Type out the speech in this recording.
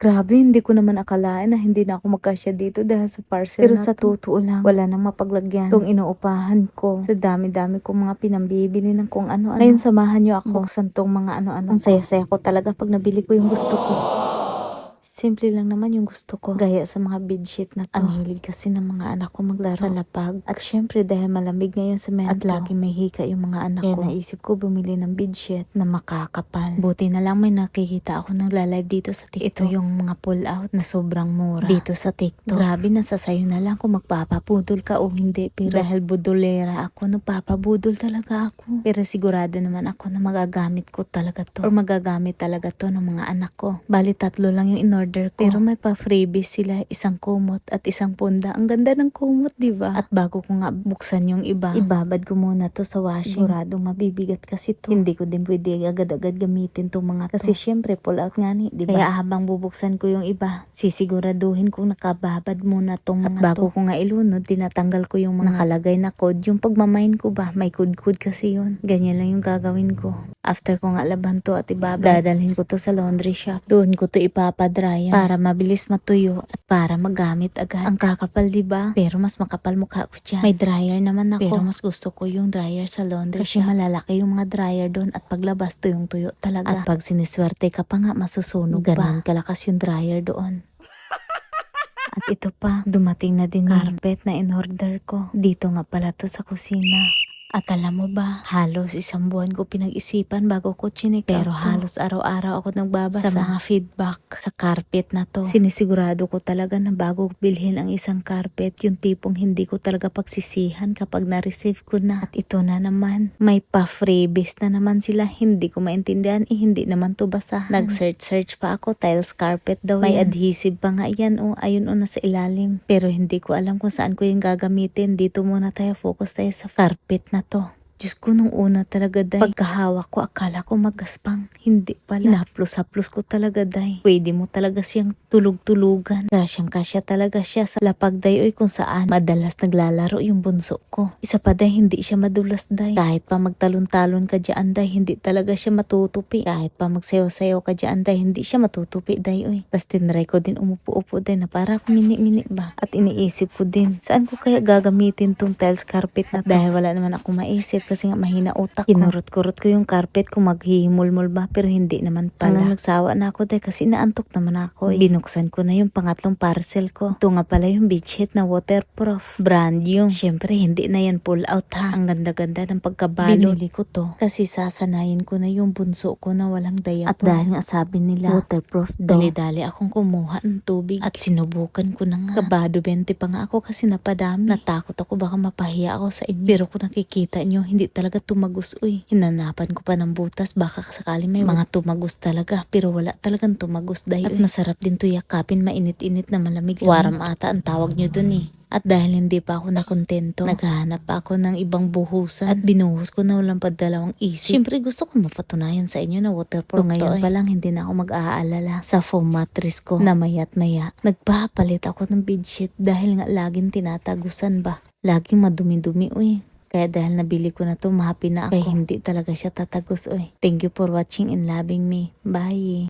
Grabe, hindi ko naman akalain na hindi na ako magkasya dito dahil sa parcel pero sa totoo lang, wala nang mapaglagyan tong inuupahan ko. Sa dami-dami kong mga pinambibili ng kung ano-ano. Ngayon samahan niyo ako buksan tong mga ano-ano. Ang saya-saya ko talaga pag nabili ko yung gusto ko. Simple lang naman yung gusto ko. Gaya sa mga bedsheet na to. Ang hilig kasi ng mga anak ko maglaro sa lapag. At syempre dahil malamig ngayon sa semento. At lagi may hika yung mga anak ko. Kaya naisip ko bumili ng bedsheet na makakapal. Buti na lang may nakikita ako nagla-live dito sa TikTok. Ito yung mga pull out na sobrang mura dito sa TikTok. Grabe, nasa sayo na lang kung magpapabudol ka o hindi. Pero dahil budolera ako, nagpapabudol talaga ako. Pero sigurado naman ako na magagamit ko talaga to. Or magagamit talaga to ng mga anak ko. Bali 3 lang yung order ko. Pero may pa-freebies sila, isang kumot at isang punda. Ang ganda ng kumot, di ba? At bago ko nga buksan yung iba, ibabad ko muna to sa washing. Siguradong mabibigat kasi to. Hindi ko din pwede agad-agad gamitin tong mga to. Kasi syempre pull out nga ni, di ba? Kaya habang bubuksan ko yung iba, sisiguraduhin kong nakababad muna tong mga to. At bago ko nga ilunod, tinatanggal ko yung mga nakalagay na code. Yung pagmamain ko ba, may code kasi yun. Ganyan lang yung gagawin ko. After ko nga laban to at ibabad, dadalhin ko to sa laundry shop. Doon ko to ipapadry para mabilis matuyo at para magamit agad. Ang kakapal, diba? Pero mas makapal mukha ko dyan. May dryer naman ako. Pero mas gusto ko yung dryer sa laundry kasi malalaki yung mga dryer doon at paglabas tuyong-tuyo talaga. At pag siniswerte ka pa nga, masusunog ganun kalakas yung dryer doon. At ito pa, dumating na din carpet na in-order ko. Dito nga pala to sa kusina. At alam mo ba, halos 1 buwan ko pinag-isipan bago ko chinik. Pero halos araw-araw ako nagbabasa sa mga feedback sa carpet na to. Sinisigurado ko talaga na bago bilhin ang isang carpet, yung tipong hindi ko talaga pagsisihan kapag na-receive ko na. At ito na naman, may pa-freebies na naman sila. Hindi ko maintindihan, hindi naman to basahan. Nag-search pa ako, tiles carpet daw. May adhesive pa nga yan, ayun nasa ilalim. Pero hindi ko alam kung saan ko yung gagamitin. Dito muna tayo, focus tayo sa carpet na to. Diyos ko, nung una talaga, day. Pagkahawak ko, akala ko magaspang. Hindi pala. Hinaplos-haplos ko talaga, day. Pwede mo talaga siyang tulog-tulugan. Kasyang-kasya talaga siya sa lapag, day. Oy, kung saan madalas naglalaro yung bunso ko. Isa pa, day, hindi siya madulas, day. Kahit pa magtalon-talon ka dyan, day, hindi talaga siya matutupi. Kahit pa magsayaw-sayaw ka dyan, day, hindi siya matutupi, day. Oy. Tapos tinry ko din umupo-upo, day, na para ako mini-mini ba. At iniisip ko din, saan ko kaya gagamitin tong tiles carpet na to? Dahil wala naman ako maisip kasi nga mahina utak ko. Kinurot-kurot ko yung carpet kung maghihimol-mol ba, pero hindi naman pala. Hanggang nagsawa na ako, dahil kasi naantok naman ako. Binuksan ko na yung pangatlong parcel ko. Ito nga pala yung bedsheet na waterproof. Brand yung. Syempre, hindi na yan pull out ha. Ang ganda-ganda ng pagkabalot. Binili ko to kasi sasanayin ko na yung bunso ko na walang diaper. At dahil nga sabi nila, waterproof to, dali-dali akong kumuha ng tubig. At sinubukan ko na nga. Kabado 20 pa nga ako kasi napadami. Natakot ako baka mapahiya ako sa inyo. Pero kung nakikita nyo, hindi talaga tumagos, hinanapan ko pa ng butas, baka sakali may mga tumagos talaga, pero wala talagang tumagos, day. At masarap din to yakapin, mainit-init na malamig. Waram ata ang tawag nyo dun At dahil hindi pa ako nakontento, naghahanap pa ako ng ibang buhusan at binuhos ko na walang padalawang isip. Siyempre gusto ko mapatunayan sa inyo na waterproof to. Ngayon pa lang hindi na ako mag-aalala sa foam mattress ko na maya't maya. Nagpapalit ako ng bedsheet dahil nga laging tinatagusan ba. Laging madumi-dumi, Kaya dahil nabili ko na to, mahappy na ako. Kaya hindi talaga siya tatagos, Thank you for watching and loving me. Bye!